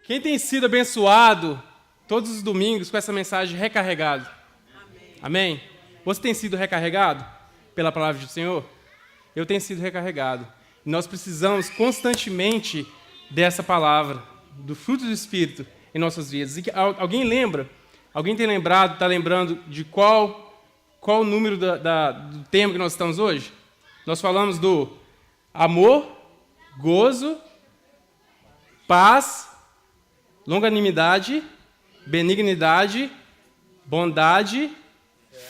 Quem tem sido abençoado todos os domingos com essa mensagem recarregado? Amém? Você tem sido recarregado pela palavra do Senhor? Eu tenho sido recarregado. E nós precisamos constantemente dessa palavra, do fruto do Espírito em nossas vidas. E alguém lembra? Alguém tem lembrado, está lembrando de qual o número do tema que nós estamos hoje? Nós falamos do amor, gozo, paz, longanimidade, benignidade, bondade,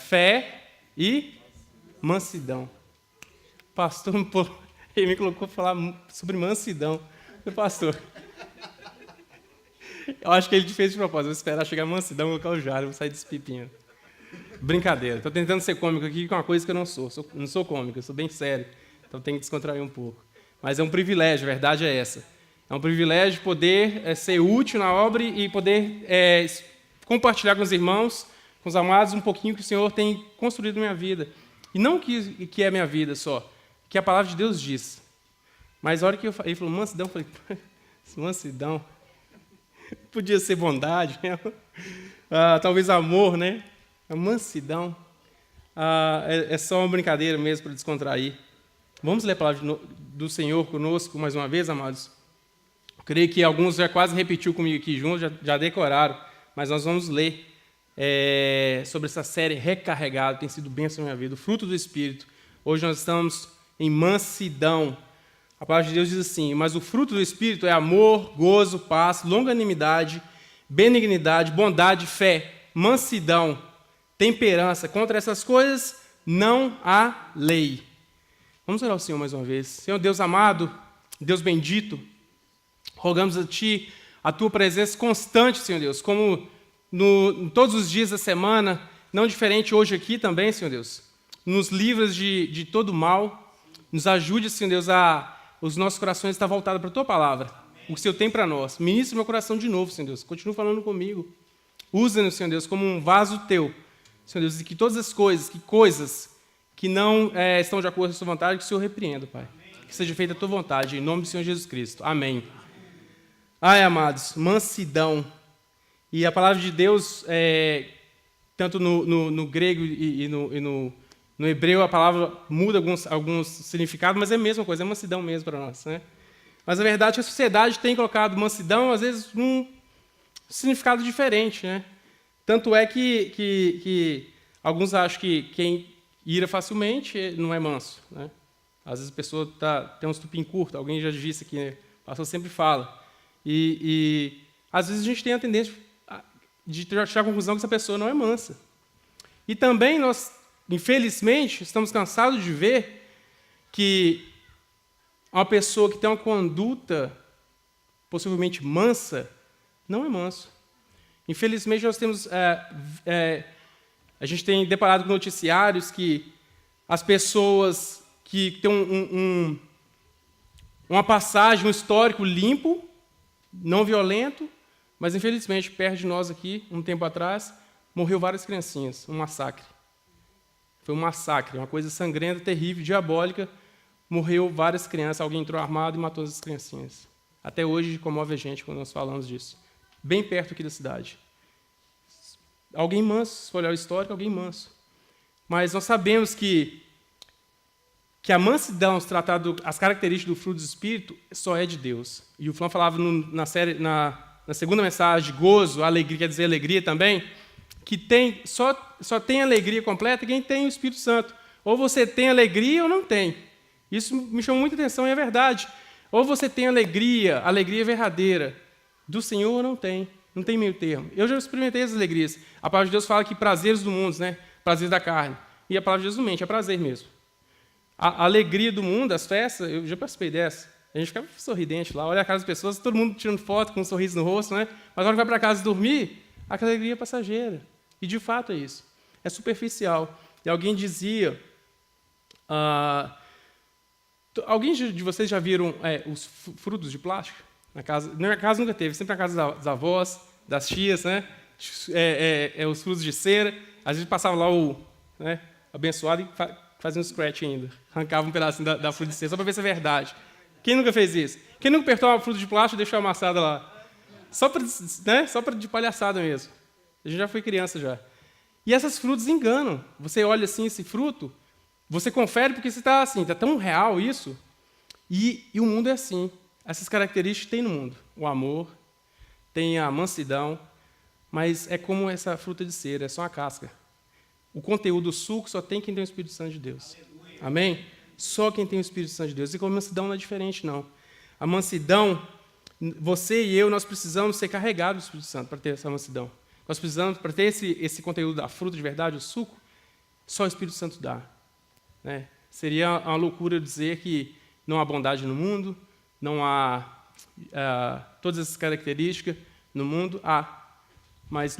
fé e mansidão. O pastor ele me colocou para falar sobre mansidão. Meu pastor, eu acho que ele fez de propósito. Vou esperar chegar a mansidão, vou colocar o Jário, vou sair desse pepino. Brincadeira. Estou tentando ser cômico aqui com uma coisa que eu não sou. Não sou cômico, eu sou bem sério. Então tenho que descontrair um pouco. Mas é um privilégio, a verdade é essa. É um privilégio poder ser útil na obra e poder compartilhar com os irmãos, com os amados, um pouquinho que o Senhor tem construído na minha vida. E não que é a minha vida só, que a palavra de Deus diz. Mas a hora que ele falou mansidão, eu falei, mansidão, podia ser bondade, né? Talvez amor, né? A mansidão é só uma brincadeira mesmo para descontrair. Vamos ler a palavra do Senhor conosco mais uma vez, amados? Creio que alguns já quase repetiu comigo aqui juntos, já decoraram, mas nós vamos ler sobre essa série Recarregado, tem sido bênção na minha vida, o fruto do Espírito. Hoje nós estamos em mansidão. A palavra de Deus diz assim: mas o fruto do Espírito é amor, gozo, paz, longanimidade, benignidade, bondade, fé, mansidão, temperança. Contra essas coisas não há lei. Vamos orar ao Senhor mais uma vez. Senhor Deus amado, Deus bendito, rogamos a Ti a Tua presença constante, Senhor Deus, como em todos os dias da semana, não diferente hoje aqui também, Senhor Deus. Nos livras de todo mal, nos ajude, Senhor Deus, os nossos corações estar voltados para a Tua palavra, o que o Senhor tem para nós. Ministra meu coração de novo, Senhor Deus, continua falando comigo. Usa-nos, Senhor Deus, como um vaso Teu, Senhor Deus, e que todas as coisas que não estão de acordo com a Sua vontade, que o Senhor repreenda, Pai. Que seja feita a Tua vontade, em nome do Senhor Jesus Cristo. Amém. Ai, amados, mansidão. E a palavra de Deus, tanto no grego e no hebreu, a palavra muda alguns significados, mas é a mesma coisa, é mansidão mesmo para nós, né? Mas a verdade é que a sociedade tem colocado mansidão, às vezes, num significado diferente, né? Tanto é que alguns acham que quem ira facilmente não é manso, né? Às vezes a pessoa tem um estupim curto, alguém já disse aqui, né? O pastor sempre fala. E às vezes a gente tem a tendência de tirar a conclusão que essa pessoa não é mansa. E também nós, infelizmente, estamos cansados de ver que uma pessoa que tem uma conduta possivelmente mansa não é manso. Infelizmente, nós temos a gente tem deparado com noticiários que as pessoas que têm uma passagem, um histórico limpo, não violento, mas, infelizmente, perto de nós aqui, um tempo atrás, morreu várias criancinhas, um massacre. Foi um massacre, uma coisa sangrenta, terrível, diabólica. Morreu várias crianças, alguém entrou armado e matou as criancinhas. Até hoje comove a gente quando nós falamos disso. Bem perto aqui da cidade. Alguém manso, se for olhar o histórico, alguém manso. Mas nós sabemos que a mansidão, se tratar as características do fruto do Espírito, só é de Deus. E o Flávio falava na segunda mensagem, gozo, alegria, quer dizer alegria também, que só tem alegria completa quem tem o Espírito Santo. Ou você tem alegria ou não tem. Isso me chamou muita atenção e é verdade. Ou você tem alegria verdadeira, do Senhor ou não tem meio termo. Eu já experimentei as alegrias. A palavra de Deus fala que prazeres do mundo, né? Prazeres da carne. E a palavra de Deus não mente, é prazer mesmo. A alegria do mundo, as festas, eu já participei dessa. A gente ficava sorridente lá, olha a cara das pessoas, todo mundo tirando foto com um sorriso no rosto, né? Mas quando vai para casa dormir, aquela alegria é passageira. E de fato é isso. É superficial. E alguém dizia... alguém de vocês já viram os frutos de plástico? Na minha casa nunca teve, sempre na casa das avós, das tias, né? Os frutos de cera. Às vezes passava lá o abençoado e fazia um scratch ainda. Arrancava um pedacinho da fruta de cera, só para ver se é verdade. Quem nunca fez isso? Quem nunca apertou uma fruta de plástico e deixou amassada lá? Só para, né? Só para de palhaçada mesmo. A gente já foi criança já. E essas frutas enganam. Você olha assim esse fruto, você confere porque você está assim, está tão real isso. E o mundo é assim. Essas características tem no mundo. O amor, tem a mansidão, mas é como essa fruta de cera, é só uma casca. O conteúdo, o suco, só tem quem tem o Espírito Santo de Deus. Amém? Só quem tem o Espírito Santo de Deus. E com a mansidão não é diferente, não. A mansidão, você e eu, nós precisamos ser carregados do Espírito Santo para ter essa mansidão. Nós precisamos, para ter esse conteúdo da fruta de verdade, o suco, só o Espírito Santo dá. Né? Seria uma loucura dizer que não há bondade no mundo, não há todas essas características no mundo, mas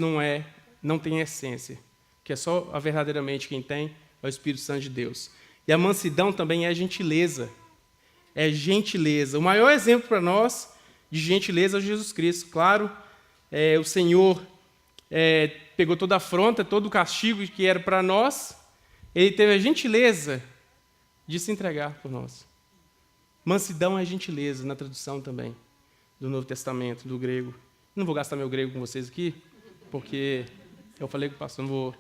não tem essência, que é só verdadeiramente quem tem é o Espírito Santo de Deus. E a mansidão também é gentileza. É gentileza. O maior exemplo para nós de gentileza é Jesus Cristo. Claro, o Senhor pegou toda a afronta, todo o castigo que era para nós, ele teve a gentileza de se entregar por nós. Mansidão é gentileza, na tradução também, do Novo Testamento, do grego. Não vou gastar meu grego com vocês aqui, porque eu falei com o pastor,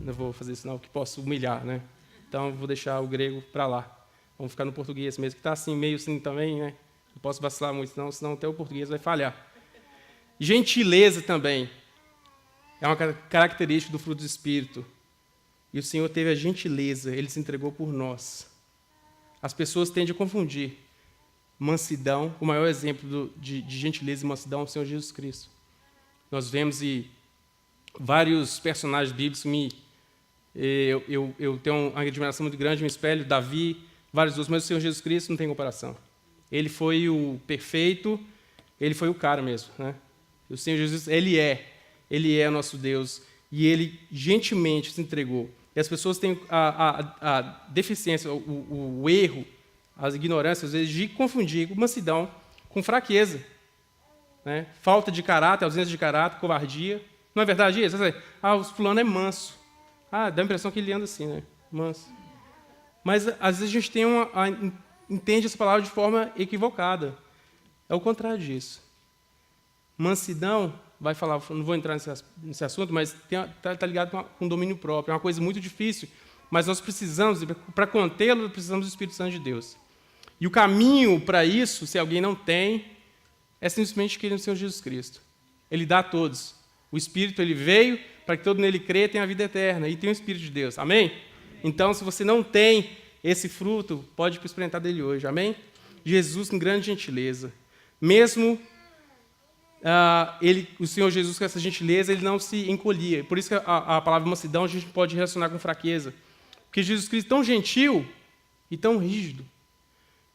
não vou fazer isso não, que posso humilhar, né? Então, vou deixar o grego para lá. Vamos ficar no português mesmo, que está assim, meio assim também, né? Não posso vacilar muito, senão até o português vai falhar. Gentileza também é uma característica do fruto do Espírito. E o Senhor teve a gentileza, Ele se entregou por nós. As pessoas tendem a confundir mansidão, o maior exemplo de gentileza e mansidão é o Senhor Jesus Cristo. Nós vemos vários personagens bíblicos, eu tenho uma admiração muito grande, me espelho, Davi, vários outros, mas o Senhor Jesus Cristo não tem comparação. Ele foi o perfeito, ele foi o cara mesmo. Né? O Senhor Jesus, Ele é o nosso Deus, e Ele gentilmente se entregou. E as pessoas têm a deficiência, o erro, as ignorâncias, às vezes, de confundir mansidão com fraqueza. Né? Falta de caráter, ausência de caráter, covardia. Não é verdade isso? O fulano é manso. Dá a impressão que ele anda assim, né? Manso. Mas, às vezes, a gente entende essa palavra de forma equivocada. É o contrário disso. Mansidão, vai falar, não vou entrar nesse assunto, mas está ligado com domínio próprio. É uma coisa muito difícil, mas nós precisamos, para contê-lo, precisamos do Espírito Santo de Deus. E o caminho para isso, se alguém não tem, é simplesmente crer no Senhor Jesus Cristo. Ele dá a todos. O Espírito, ele veio para que todo nele crê tenha a vida eterna. E tem o Espírito de Deus. Amém? Então, se você não tem esse fruto, pode experimentar dele hoje. Amém? Jesus, com grande gentileza. Mesmo o Senhor Jesus, com essa gentileza, ele não se encolhia. Por isso que a palavra mansidão a gente pode relacionar com fraqueza. Porque Jesus Cristo é tão gentil e tão rígido.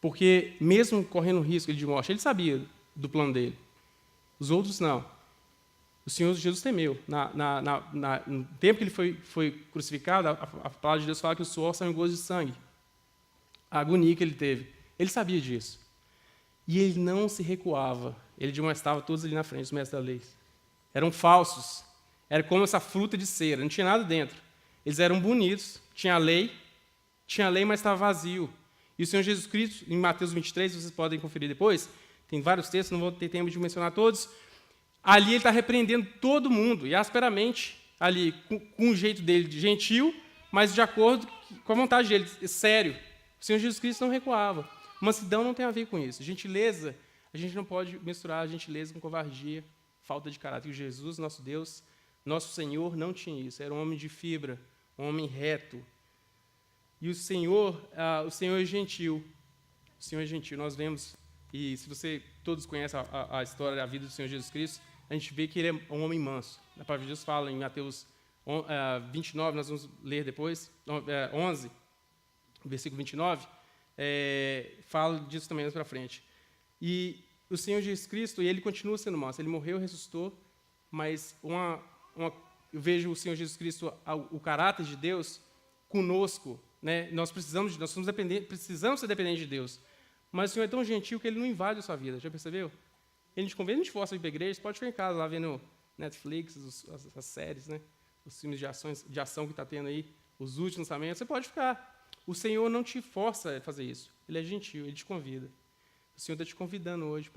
Porque, mesmo correndo risco de morte, ele sabia do plano dele. Os outros, não. O Senhor Jesus temeu. No tempo que ele foi crucificado, a palavra de Deus fala que o suor saiu em gozo de sangue. A agonia que ele teve. Ele sabia disso. E ele não se recuava. Ele demonstrava todos ali na frente, os mestres da lei. Eram falsos. Era como essa fruta de cera. Não tinha nada dentro. Eles eram bonitos. Tinha lei, mas estava vazio. E o Senhor Jesus Cristo, em Mateus 23, vocês podem conferir depois, tem vários textos, não vou ter tempo de mencionar todos, ali ele está repreendendo todo mundo, e asperamente, ali, com o jeito dele de gentil, mas de acordo com a vontade dele, sério. O Senhor Jesus Cristo não recuava. Mansidão não tem a ver com isso. Gentileza, a gente não pode misturar a gentileza com covardia, falta de caráter. E Jesus, nosso Deus, nosso Senhor, não tinha isso. Era um homem de fibra, um homem reto. E o Senhor é gentil. O Senhor é gentil. Nós vemos, e se todos conhecem a história da vida do Senhor Jesus Cristo, a gente vê que ele é um homem manso. A palavra de Deus fala em Mateus 29, nós vamos ler depois, 11, versículo 29, fala disso também mais para frente. E o Senhor Jesus Cristo, ele continua sendo manso. Ele morreu, ressuscitou, mas eu vejo o Senhor Jesus Cristo, o caráter de Deus, conosco. Né? Nós precisamos ser dependentes de Deus. Mas o Senhor é tão gentil que Ele não invade a sua vida. Já percebeu? Ele te convida, não te força a ir para a igreja. Você pode ficar em casa lá vendo Netflix, as séries, né? Os filmes de ação que está tendo aí, os últimos lançamentos. Você pode ficar. O Senhor não te força a fazer isso. Ele é gentil, Ele te convida. O Senhor está te convidando hoje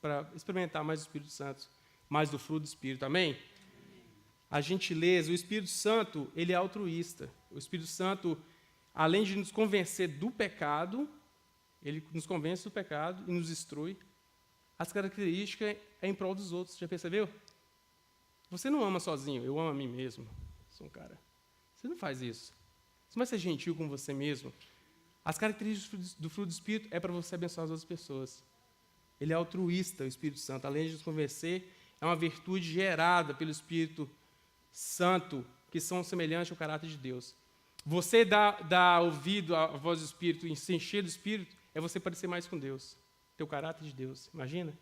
para experimentar mais o Espírito Santo. mas do fruto do Espírito. Amém? A gentileza, o Espírito Santo, ele é altruísta. O Espírito Santo, além de nos convencer do pecado, ele nos convence do pecado e nos instrui. As características é em prol dos outros. Já percebeu? Você não ama sozinho, eu amo a mim mesmo. Sou um cara. Você não faz isso. Você vai ser gentil com você mesmo. As características do fruto do Espírito é para você abençoar as outras pessoas. Ele é altruísta, o Espírito Santo. Além de nos convencer, é uma virtude gerada pelo Espírito Santo, que são semelhantes ao caráter de Deus. Você dá ouvido à voz do Espírito e se encher do Espírito, é você parecer mais com Deus. Ter o caráter de Deus. Imagina?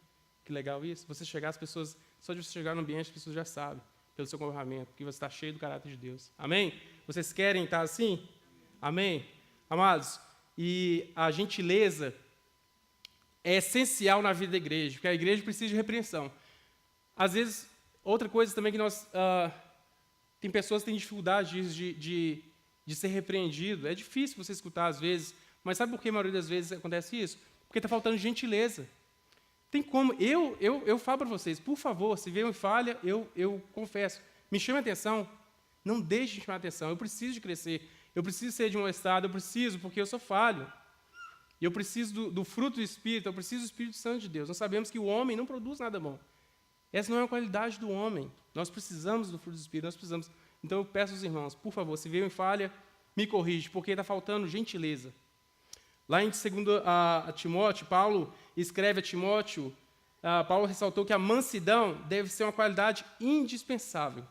Que legal isso. Você chegar, as pessoas, só de você chegar no ambiente, as pessoas já sabem, pelo seu comportamento, que você está cheio do caráter de Deus. Amém? Vocês querem estar assim? Amém? Amados, e a gentileza é essencial na vida da igreja, porque a igreja precisa de repreensão. Às vezes, outra coisa também que nós... tem pessoas que têm dificuldade de ser repreendido. É difícil você escutar às vezes, mas sabe por que a maioria das vezes acontece isso? Porque está faltando gentileza. Tem como... Eu falo para vocês, por favor, se vê uma falha, eu confesso. Me chame a atenção. Não deixe de chamar a atenção. Eu preciso de crescer. Eu preciso ser de um estado. Eu preciso, porque eu sou falho. E eu preciso do fruto do Espírito. Eu preciso do Espírito Santo de Deus. Nós sabemos que o homem não produz nada bom. Essa não é a qualidade do homem. Nós precisamos do fruto do Espírito. Nós precisamos. Então eu peço aos irmãos, por favor, se veio em falha, me corrige, porque está faltando gentileza. Lá em 2 Timóteo, Paulo escreve a Timóteo, Paulo ressaltou que a mansidão deve ser uma qualidade indispensável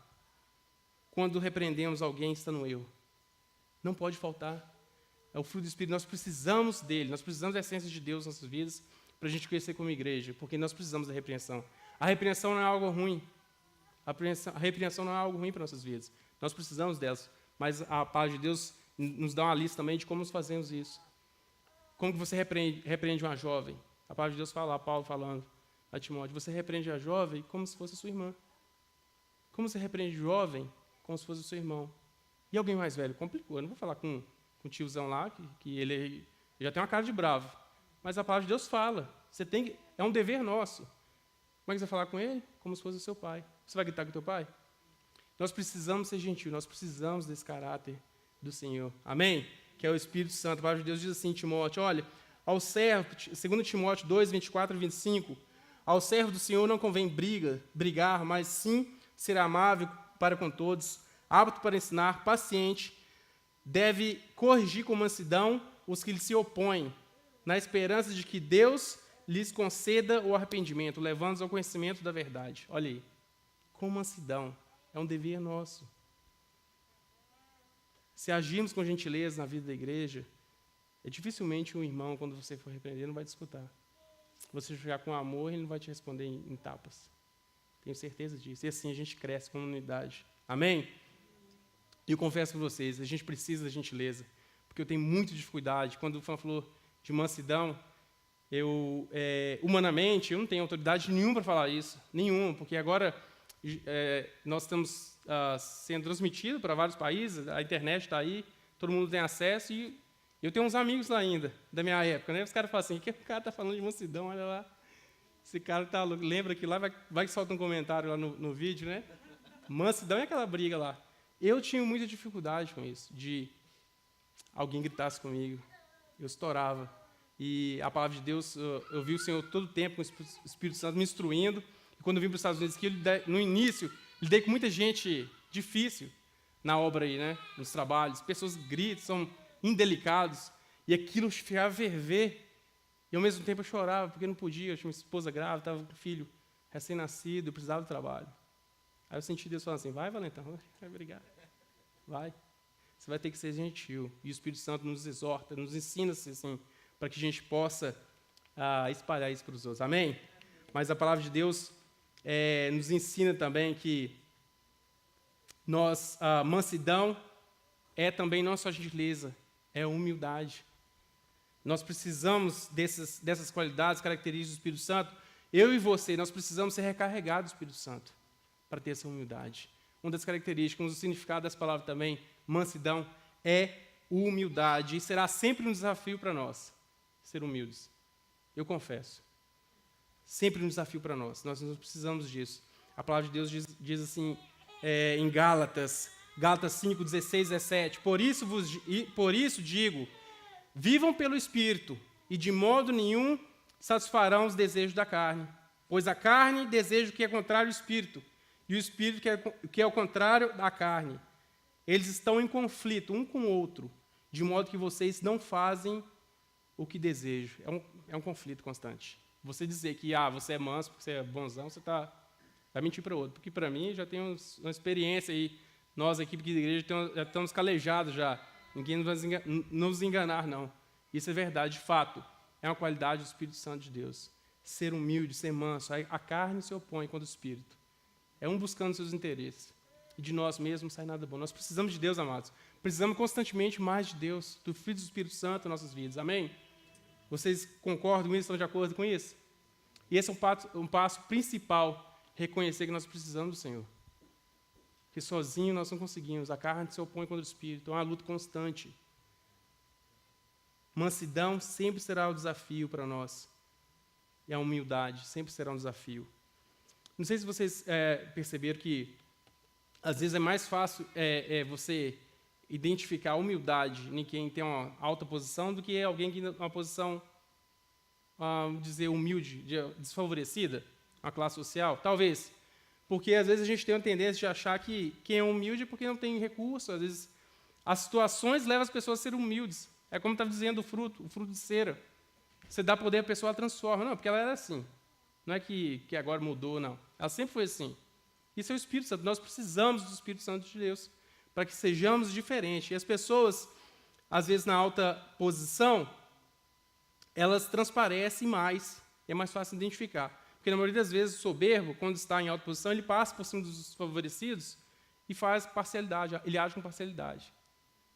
quando repreendemos alguém que está no erro. Não pode faltar. É o fruto do Espírito, nós precisamos dele, nós precisamos da essência de Deus nas nossas vidas para a gente crescer como igreja, porque nós precisamos da repreensão. A repreensão não é algo ruim. A repreensão não é algo ruim para nossas vidas. Nós precisamos delas, mas a palavra de Deus nos dá uma lista também de como nós fazemos isso. Como que você repreende uma jovem? A palavra de Deus fala, Paulo falando a Timóteo, você repreende a jovem como se fosse a sua irmã. Como você repreende o jovem como se fosse o seu irmão. E alguém mais velho? Complicou. Eu não vou falar com o tiozão lá, que ele já tem uma cara de bravo. Mas a palavra de Deus fala. É um dever nosso. Como é que você vai falar com ele? Como se fosse o seu pai. Você vai gritar com o teu pai? Nós precisamos ser gentil, nós precisamos desse caráter do Senhor. Amém? Que é o Espírito Santo. A palavra de Deus diz assim, Timóteo, olha, ao servo, 2 Timóteo 2, 24 e 25, ao servo do Senhor não convém brigar, mas sim ser amável para com todos, apto para ensinar, paciente, deve corrigir com mansidão os que lhe se opõem, na esperança de que Deus lhes conceda o arrependimento, levando-os ao conhecimento da verdade. Olha aí, com mansidão, é um dever nosso. Se agirmos com gentileza na vida da igreja, dificilmente um irmão, quando você for repreender, não vai te escutar. Se você chegar com amor, ele não vai te responder em tapas. Tenho certeza disso. E assim a gente cresce como unidade. Amém? E eu confesso para vocês, a gente precisa da gentileza, porque eu tenho muita dificuldade. Quando o Fã falou de mansidão, humanamente, eu não tenho autoridade nenhuma para falar isso. Nenhuma, porque agora nós estamos sendo transmitidos para vários países, a internet está aí, todo mundo tem acesso, e eu tenho uns amigos lá ainda, da minha época, né? Os caras falam assim, que o cara está falando de mansidão, olha lá. Esse cara tá louco. Lembra que lá vai que solta um comentário lá no vídeo, né? Mansidão é aquela briga lá. Eu tinha muita dificuldade com isso, de alguém gritasse comigo. Eu estourava. E a palavra de Deus, eu vi o Senhor todo o tempo com o Espírito Santo me instruindo. E quando eu vim para os Estados Unidos, que no início, lidei com muita gente difícil na obra aí, né? Nos trabalhos. Pessoas gritam, são indelicados. E aquilo ficava a ferver. E ao mesmo tempo eu chorava, porque não podia. Eu tinha uma esposa grávida, estava com um filho recém-nascido, eu precisava do trabalho. Aí eu senti Deus falando assim, vai, Valentão, obrigado. Vai. Você vai ter que ser gentil. E o Espírito Santo nos exorta, nos ensina assim, para que a gente possa espalhar isso para os outros. Amém? Mas a palavra de Deus nos ensina também que a mansidão é também não só gentileza, é humildade. Nós precisamos dessas qualidades, características do Espírito Santo. Eu e você, nós precisamos ser recarregados do Espírito Santo para ter essa humildade. Uma das características, um dos significados dessa palavra também, mansidão, é humildade. E será sempre um desafio para nós ser humildes. Eu confesso. Sempre um desafio para nós. Nós precisamos disso. A palavra de Deus diz assim, em Gálatas 5, 16, 17. Por isso digo, vivam pelo Espírito, e de modo nenhum satisfarão os desejos da carne. Pois a carne deseja o que é contrário ao Espírito, e o Espírito que é o contrário da carne. Eles estão em conflito um com o outro, de modo que vocês não fazem o que desejam. É um conflito constante. Você dizer que você é manso, porque você é bonzão, você vai mentir para o outro. Porque para mim já tem uma experiência aí, nós aqui da igreja já estamos calejados já. Ninguém vai nos enganar, não. Isso é verdade, de fato. É uma qualidade do Espírito Santo de Deus. Ser humilde, ser manso. A carne se opõe contra o Espírito. É um buscando seus interesses. E de nós mesmos não sai nada bom. Nós precisamos de Deus, amados. Precisamos constantemente mais de Deus, do Filho do Espírito Santo em nossas vidas. Amém? Vocês concordam com isso? Estão de acordo com isso? E esse é um passo principal, reconhecer que nós precisamos do Senhor. Que sozinho nós não conseguimos. A carne se opõe contra o Espírito. É uma luta constante. Mansidão sempre será um desafio para nós. E a humildade sempre será um desafio. Não sei se vocês perceberam que, às vezes, é mais fácil você identificar a humildade em quem tem uma alta posição do que alguém que tem uma posição, vamos dizer, humilde, desfavorecida, uma classe social. Talvez. Porque, às vezes, a gente tem uma tendência de achar que quem é humilde é porque não tem recurso. Às vezes, as situações levam as pessoas a serem humildes. É como estava dizendo o fruto de cera. Você dá poder, a pessoa ela transforma. Não, porque ela era assim. Não é que agora mudou, não. Ela sempre foi assim. Isso é o Espírito Santo. Nós precisamos do Espírito Santo de Deus para que sejamos diferentes. E as pessoas, às vezes, na alta posição, elas transparecem mais. É mais fácil identificar. Porque, na maioria das vezes, o soberbo, quando está em alta posição, ele passa por cima dos desfavorecidos e faz parcialidade. Ele age com parcialidade.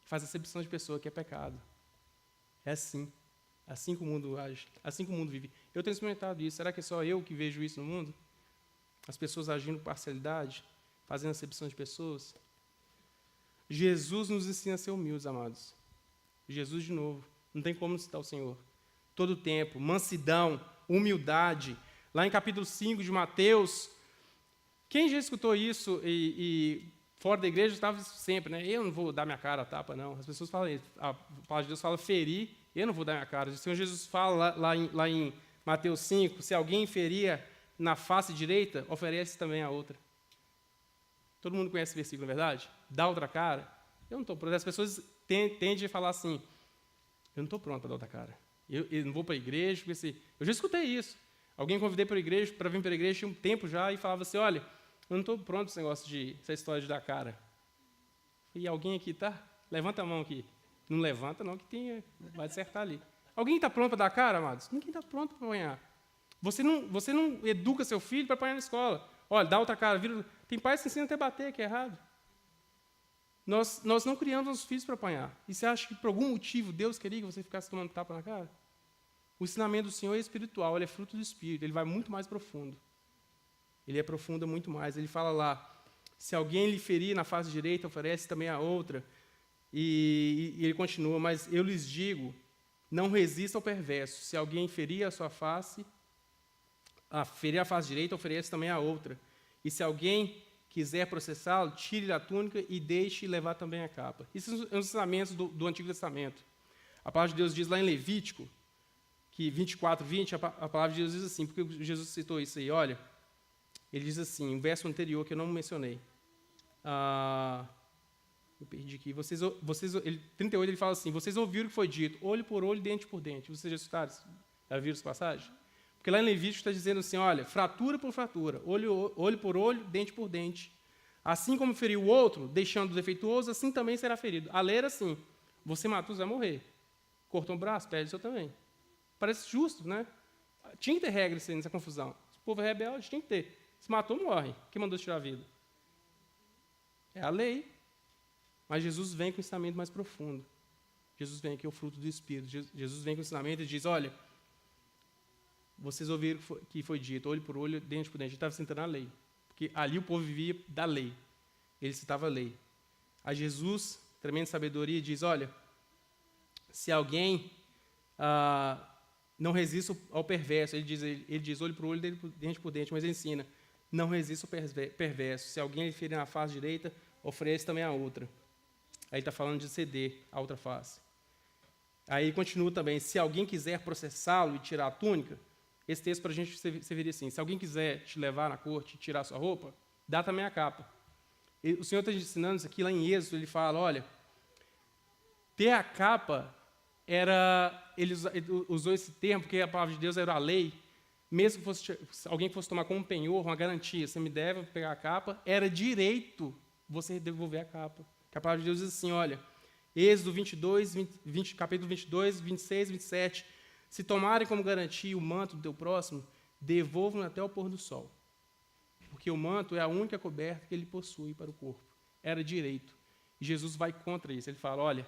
Faz acepção de pessoa, que é pecado. É assim. Assim que o mundo age. Assim que o mundo vive. Eu tenho experimentado isso. Será que é só eu que vejo isso no mundo? As pessoas agindo com parcialidade, fazendo acepção de pessoas. Jesus nos ensina a ser humildes, amados. Jesus, de novo. Não tem como citar o Senhor. Todo o tempo. Mansidão, humildade. Lá em capítulo 5 de Mateus, quem já escutou isso e fora da igreja estava sempre, né? Eu não vou dar minha cara a tapa, não. As pessoas falam isso. A palavra de Deus fala ferir, eu não vou dar minha cara. O Senhor Jesus fala lá em Mateus 5, se alguém ferir na face direita, oferece também a outra. Todo mundo conhece esse versículo, não é verdade? Dá outra cara. Eu não estou pronto. As pessoas tendem a falar assim, eu não estou pronto para dar outra cara. Eu não vou para a igreja, porque eu já escutei isso. Alguém convidei para vir para a igreja tinha um tempo já e falava assim, olha, eu não estou pronto para esse negócio essa história de dar cara. E alguém aqui tá? Levanta a mão aqui. Não levanta não, que vai acertar ali. Alguém está pronto para dar cara, amados? Ninguém está pronto para apanhar. Você não educa seu filho para apanhar na escola. Olha, dá outra cara. Tem pais que ensinam até bater, que é errado. Nós não criamos nossos filhos para apanhar. E você acha que por algum motivo Deus queria que você ficasse tomando tapa na cara? O ensinamento do Senhor é espiritual, ele é fruto do Espírito, ele vai muito mais profundo. Ele aprofunda muito mais. Ele fala lá, se alguém lhe ferir na face direita, oferece também a outra. E ele continua, mas eu lhes digo, não resista ao perverso. Se alguém ferir a sua face, ferir a face direita, oferece também a outra. E se alguém quiser processá-lo, tire-lhe a túnica e deixe levar também a capa. Isso são os ensinamentos do Antigo Testamento. A palavra de Deus diz lá em Levítico, que 24, 20, a palavra de Deus diz assim, porque Jesus citou isso aí, olha, ele diz assim, o verso anterior que eu não mencionei, eu perdi aqui, 38 ele fala assim, vocês ouviram o que foi dito, olho por olho, dente por dente, vocês já escutaram, já viram essa passagem? Porque lá em Levítico está dizendo assim, olha, fratura por fratura, olho por olho, dente por dente, assim como feriu o outro, deixando o defeituoso, assim também será ferido. A lei era assim, você matou, você vai morrer, cortou um braço, perde o seu também. Parece justo, né? Tinha que ter regras nessa confusão. Se o povo é rebelde, tinha que ter. Se matou, morre. Quem mandou tirar a vida? É a lei. Mas Jesus vem com um ensinamento mais profundo. Jesus vem aqui, é o fruto do Espírito. Jesus vem com um ensinamento e diz, olha, vocês ouviram que foi dito, olho por olho, dente por dente. Ele estava citando a lei. Porque ali o povo vivia da lei. Ele citava a lei. A Jesus, tremenda sabedoria, diz, olha, se alguém não resista ao perverso, ele diz olho por olho, dente por dente, mas ele ensina, Não resista o perverso. Se alguém lhe ferir na face direita, oferece também a outra. Aí está falando de ceder a outra face. Aí continua também, se alguém quiser processá-lo e tirar a túnica, esse texto para a gente serviria assim, se alguém quiser te levar na corte e tirar a sua roupa, dá também a capa. E o Senhor está ensinando isso aqui lá em Êxodo, ele fala, olha, ter a capa ele usou esse termo, porque a palavra de Deus era a lei, mesmo que fosse, alguém fosse tomar como um penhor, uma garantia, você me deve pegar a capa, era direito você devolver a capa. Que a palavra de Deus diz assim, olha, Êxodo 22, capítulo 22, 26, 27, se tomarem como garantia o manto do teu próximo, devolvam até o pôr do sol. Porque o manto é a única coberta que ele possui para o corpo. Era direito. E Jesus vai contra isso. Ele fala, olha,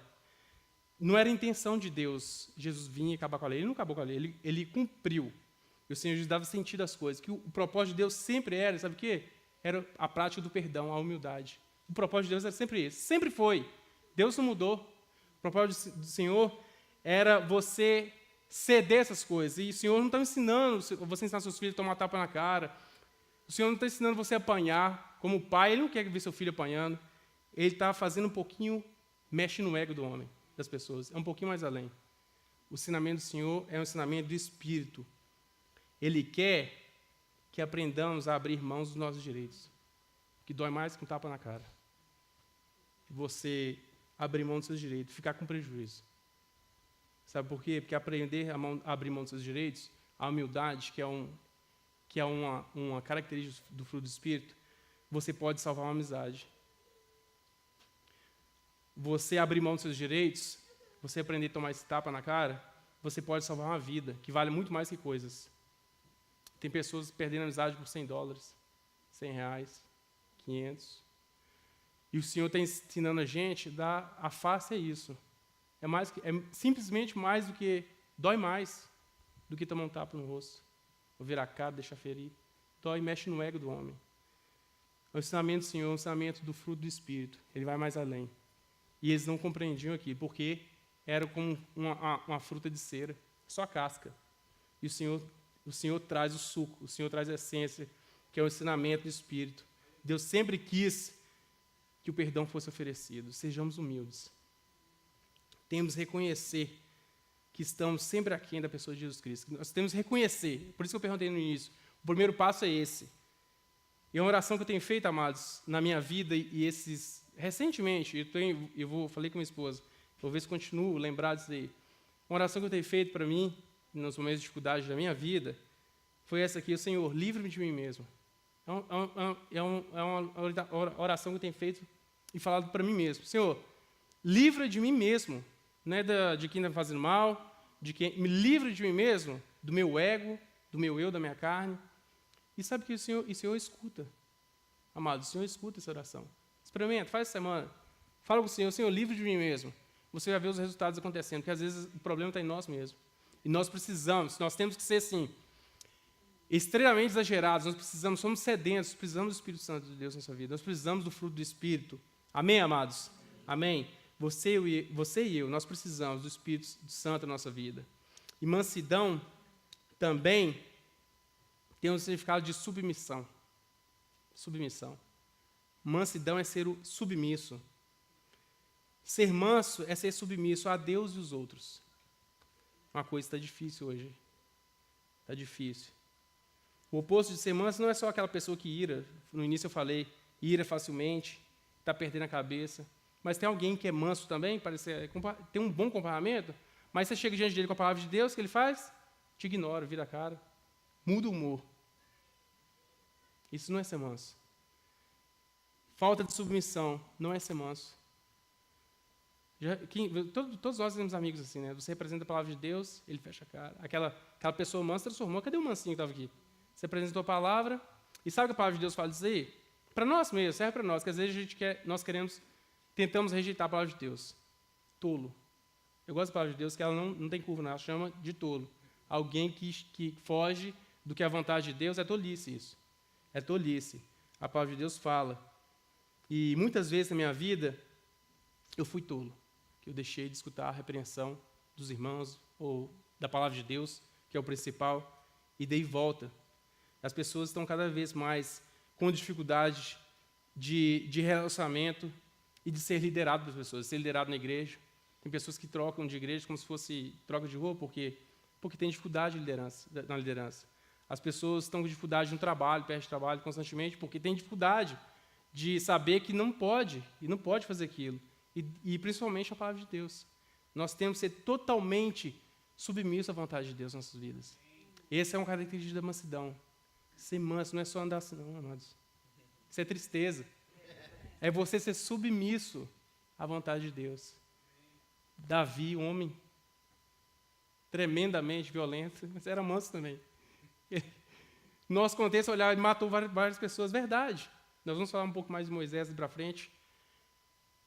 não era a intenção de Deus Jesus vir e acabar com a lei. Ele não acabou com a lei, ele cumpriu. E o Senhor Jesus dava sentido às coisas. Que o propósito de Deus sempre era, sabe o quê? Era a prática do perdão, a humildade. O propósito de Deus era sempre esse. Sempre foi. Deus não mudou. O propósito do Senhor era você ceder essas coisas. E o Senhor não está ensinando você ensinar seus filhos a tomar tapa na cara. O Senhor não está ensinando você a apanhar. Como pai, Ele não quer ver seu filho apanhando. Ele está fazendo um pouquinho, mexe no ego do homem, das pessoas. É um pouquinho mais além. O ensinamento do Senhor é um ensinamento do Espírito. Ele quer que aprendamos a abrir mãos dos nossos direitos. Que dói mais que um tapa na cara. Você abrir mão dos seus direitos, ficar com prejuízo. Sabe por quê? Porque aprender a abrir mão dos seus direitos, a humildade, que é uma característica do fruto do Espírito, você pode salvar uma amizade. Você abrir mão dos seus direitos, você aprender a tomar esse tapa na cara, você pode salvar uma vida, que vale muito mais que coisas. Tem pessoas perdendo amizade por $100, R$100, 500. E o Senhor está ensinando a gente, a face é isso. É simplesmente mais do que, dói mais do que tomar um tapa no rosto. Ou virar a cara, deixar ferir. Dói e mexe no ego do homem. O ensinamento do Senhor é um ensinamento do fruto do Espírito. Ele vai mais além. E eles não compreendiam aquilo, porque era como uma fruta de cera, só a casca. E o Senhor traz o suco, o Senhor traz a essência, que é o ensinamento do Espírito. Deus sempre quis que o perdão fosse oferecido. Sejamos humildes. Temos que reconhecer que estamos sempre aquém da pessoa de Jesus Cristo. Nós temos que reconhecer. Por isso que eu perguntei no início. O primeiro passo é esse. E é uma oração que eu tenho feito, amados, na minha vida, recentemente, falei com minha esposa, vou ver se continuo lembrado disso aí. Uma oração que eu tenho feito para mim, nos momentos de dificuldade da minha vida, foi essa aqui: o Senhor, livre-me de mim mesmo. É uma oração que eu tenho feito e falado para mim mesmo. Senhor, livra de mim mesmo, não é de quem está fazendo mal, me livra de mim mesmo, do meu ego, do meu eu, da minha carne. E sabe que o Senhor escuta. Amado, o Senhor escuta essa oração. Experimenta, faz essa semana. Fala com o Senhor, livre de mim mesmo. Você vai ver os resultados acontecendo, porque às vezes o problema está em nós mesmos. E nós temos que ser assim, extremamente exagerados, somos sedentos, precisamos do Espírito Santo de Deus na nossa vida, nós precisamos do fruto do Espírito. Amém, amados? Amém? Você e eu, nós precisamos do Espírito Santo na nossa vida. E mansidão também tem um significado de submissão. Submissão. Mansidão é ser submisso. Ser manso é ser submisso a Deus e os outros. Uma coisa está difícil hoje. Está difícil. O oposto de ser manso não é só aquela pessoa que ira. No início eu falei, ira facilmente, está perdendo a cabeça. Mas tem alguém que é manso também, tem um bom comportamento, mas você chega diante dele com a palavra de Deus, o que ele faz? Te ignora, vira a cara, muda o humor. Isso não é ser manso. Falta de submissão não é ser manso. Todos nós temos amigos assim, né? Você representa a palavra de Deus, ele fecha a cara. Aquela pessoa mansa transformou. Cadê o mansinho que estava aqui? Você apresentou a palavra, e sabe o que a palavra de Deus fala disso aí? Para nós mesmos, serve para nós, que às vezes nós tentamos rejeitar a palavra de Deus. Tolo. Eu gosto da palavra de Deus, que ela não tem curva, não, ela chama de tolo. Alguém que foge do que é a vontade de Deus, é tolice isso. É tolice. A palavra de Deus fala. E muitas vezes na minha vida, eu fui tolo. Que eu deixei de escutar a repreensão dos irmãos, ou da palavra de Deus, que é o principal, e dei volta. As pessoas estão cada vez mais com dificuldade de relacionamento e de ser liderado pelas pessoas, ser liderado na igreja. Tem pessoas que trocam de igreja como se fosse troca de roupa, porque tem dificuldade na liderança. As pessoas estão com dificuldade no trabalho, perdem trabalho constantemente, porque tem dificuldade de saber que não pode fazer aquilo. E principalmente a palavra de Deus. Nós temos que ser totalmente submissos à vontade de Deus nas nossas vidas. Essa é uma característica da mansidão. Ser manso não é só andar assim, não, amados. Isso é tristeza. É você ser submisso à vontade de Deus. Davi, um homem tremendamente violento, mas era manso também. Nosso contexto, olhar, ele matou várias pessoas, verdade. Nós vamos falar um pouco mais de Moisés para frente.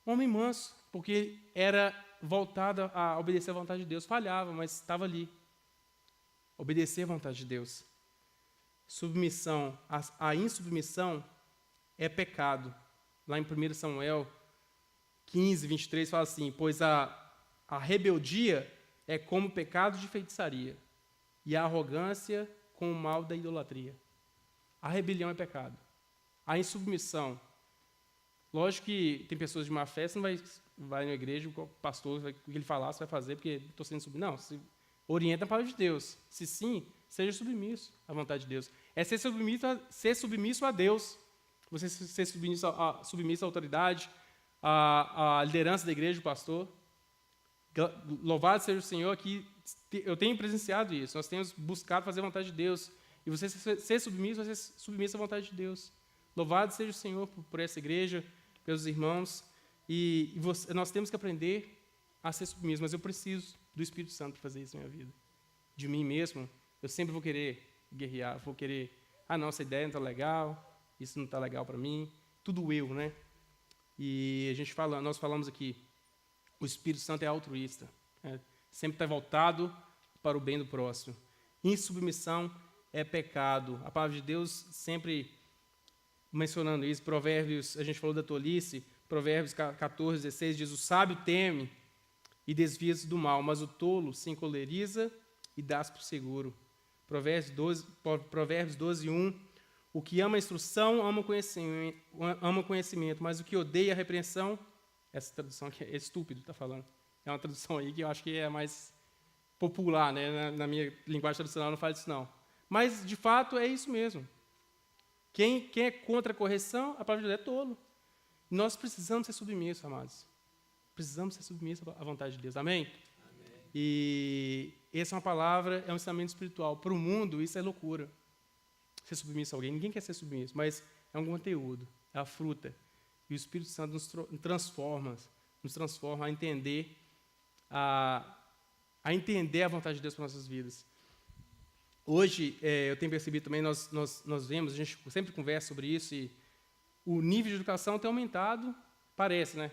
Um homem manso, porque era voltado a obedecer à vontade de Deus. Falhava, mas estava ali. Obedecer à vontade de Deus. Submissão. A insubmissão é pecado. Lá em 1 Samuel 15, 23, fala assim, pois a rebeldia é como o pecado de feitiçaria, e a arrogância com o mal da idolatria. A rebelião é pecado. A insubmissão. Lógico que tem pessoas de má fé, você não vai na igreja, o pastor, o que ele falar, você vai fazer, porque estou sendo submisso. Não, se orienta a palavra de Deus. Se sim, seja submisso à vontade de Deus. É ser submisso a Deus. Você ser submisso à autoridade, à liderança da igreja, o pastor. Louvado seja o Senhor, que eu tenho presenciado isso. Nós temos buscado fazer a vontade de Deus. E você ser submisso, vai ser submisso à vontade de Deus. Louvado seja o Senhor por essa igreja, pelos irmãos. E nós temos que aprender a ser submisso. Mas eu preciso do Espírito Santo para fazer isso na minha vida. De mim mesmo, eu sempre vou querer guerrear, vou querer, não, essa ideia não está legal, isso não está legal para mim. Tudo eu, né? E nós falamos aqui, o Espírito Santo é altruísta. Sempre está voltado para o bem do próximo. Insubmissão é pecado. A palavra de Deus sempre mencionando isso. Provérbios, a gente falou da tolice, Provérbios 14, 16 diz, o sábio teme e desvia-se do mal, mas o tolo se encoleriza e dá-se por seguro. Provérbios 12, 1, o que ama a instrução ama o conhecimento, mas o que odeia a repreensão, essa tradução aqui é estúpido, está falando. É uma tradução aí que eu acho que é mais popular, né? Na minha linguagem tradicional não fala isso não. Mas, de fato, é isso mesmo. Quem é contra a correção, a palavra de Deus é tolo. Nós precisamos ser submissos, amados. Precisamos ser submissos à vontade de Deus. Amém? Amém. E essa é uma palavra, é um ensinamento espiritual. Para o mundo, isso é loucura. Ser submisso a alguém. Ninguém quer ser submisso, mas é um conteúdo, é a fruta. E o Espírito Santo nos transforma a entender a entender a vontade de Deus para nossas vidas. Hoje, eu tenho percebido também, nós vemos, a gente sempre conversa sobre isso, e o nível de educação tem aumentado, parece, né?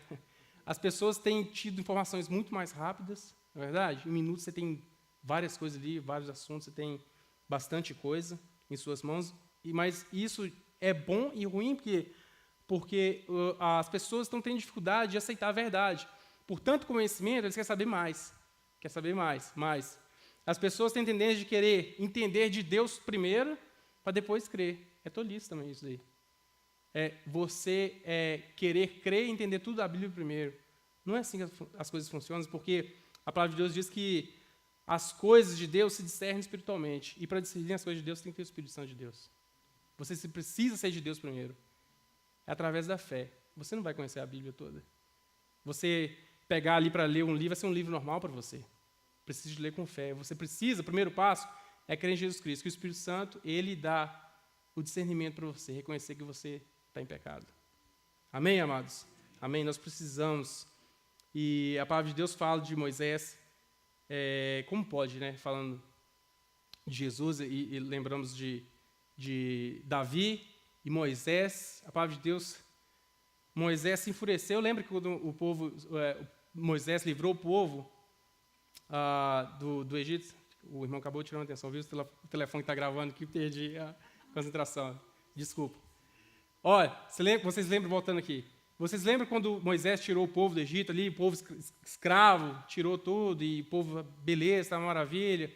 As pessoas têm tido informações muito mais rápidas, não é verdade? Em minutos você tem várias coisas ali, vários assuntos, você tem bastante coisa em suas mãos, mas isso é bom e ruim, porque as pessoas estão tendo dificuldade de aceitar a verdade. Por tanto conhecimento, eles querem saber mais. Mais. As pessoas têm tendência de querer entender de Deus primeiro, para depois crer. É tolice também isso daí. Você querer crer e entender tudo da Bíblia primeiro. Não é assim que as coisas funcionam, porque a palavra de Deus diz que as coisas de Deus se discernem espiritualmente. E para discernir as coisas de Deus, você tem que ter o Espírito Santo de Deus. Você precisa ser de Deus primeiro. É através da fé. Você não vai conhecer a Bíblia toda. Você pegar ali para ler um livro, vai ser um livro normal para você. Precisa de ler com fé. Você precisa, o primeiro passo é crer em Jesus Cristo, que o Espírito Santo, ele dá o discernimento para você, reconhecer que você está em pecado. Amém, amados? Amém? Nós precisamos. E a palavra de Deus fala de Moisés, como pode, né? Falando de Jesus, e lembramos de Davi e Moisés, a palavra de Deus, Moisés se enfureceu. Lembra que quando Moisés livrou o povo do Egito? O irmão acabou tirando atenção, viu? O telefone está gravando aqui, perdi a concentração. Desculpa. Olha, vocês lembram, voltando aqui, vocês lembram quando Moisés tirou o povo do Egito ali, o povo escravo, tirou tudo, e o povo, beleza, estava maravilha.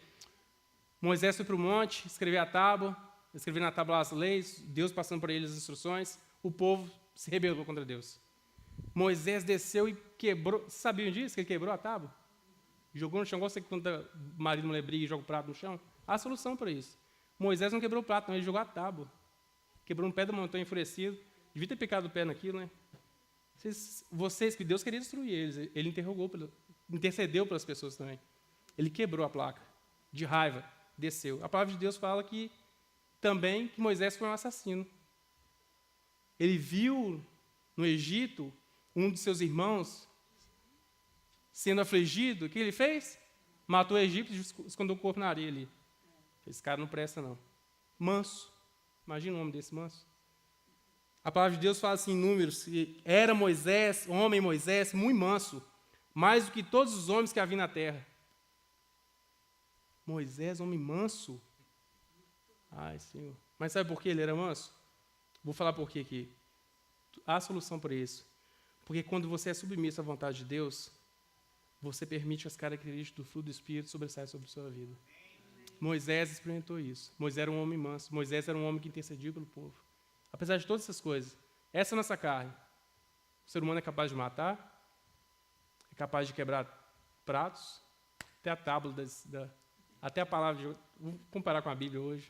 Moisés foi para o monte, escreveu a tábua, escrevendo na tábua as leis, Deus passando por eles as instruções, o povo se rebelou contra Deus. Moisés desceu e quebrou. Sabiam disso? Que ele quebrou a tábua? Jogou no chão, igual você que quando o marido e mulher briga e joga o prato no chão. Há solução para isso. Moisés não quebrou o prato, não, ele jogou a tábua. Quebrou um pé da montanha enfurecido. Devia ter picado o pé naquilo, né? Vocês, que Deus queria destruir eles, ele intercedeu pelas pessoas também. Ele quebrou a placa, de raiva, desceu. A palavra de Deus fala que também que Moisés foi um assassino. Ele viu no Egito um de seus irmãos sendo afligido. O que ele fez? Matou o egípcio e escondeu o corpo na areia ali. Esse cara não presta, não. Manso. Imagina o nome desse manso. A palavra de Deus fala assim em Números, que era Moisés, homem Moisés, muito manso, mais do que todos os homens que havia na terra. Moisés, homem manso? Ai, Senhor. Mas sabe por que ele era manso? Vou falar por quê aqui. Há solução para isso. Porque quando você é submisso à vontade de Deus, você permite que as características do fruto do Espírito sobressaiam sobre a sua vida. Moisés experimentou isso. Moisés era um homem manso. Moisés era um homem que intercedia pelo povo. Apesar de todas essas coisas, essa é a nossa carne. O ser humano é capaz de matar, é capaz de quebrar pratos, até a tábua, até a palavra, vou comparar com a Bíblia hoje,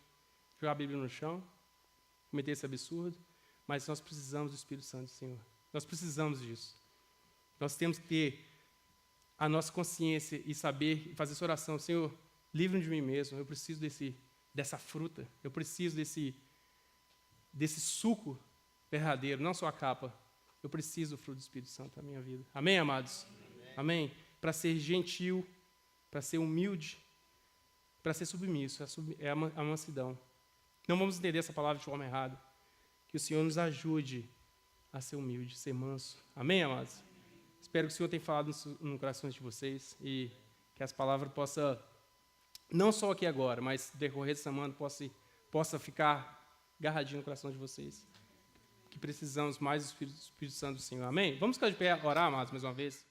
jogar a Bíblia no chão, cometer esse absurdo, mas nós precisamos do Espírito Santo do Senhor. Nós precisamos disso. Nós temos que ter a nossa consciência e saber fazer essa oração. Senhor, livre-me de mim mesmo, eu preciso dessa fruta, eu preciso desse suco verdadeiro, não só a capa. Eu preciso do fruto do Espírito Santo na minha vida. Amém, amados? Amém? Para ser gentil, para ser humilde, para ser submisso, é a mansidão. Não vamos entender essa palavra de forma errada. Que o Senhor nos ajude a ser humilde, ser manso. Amém, amados? Espero que o Senhor tenha falado no coração de vocês e que as palavras possam, não só aqui agora, mas no decorrer da semana, possa ficar agarradinho no coração de vocês. Que precisamos mais do Espírito Santo do Senhor. Amém? Vamos ficar de pé, orar, amados, mais uma vez.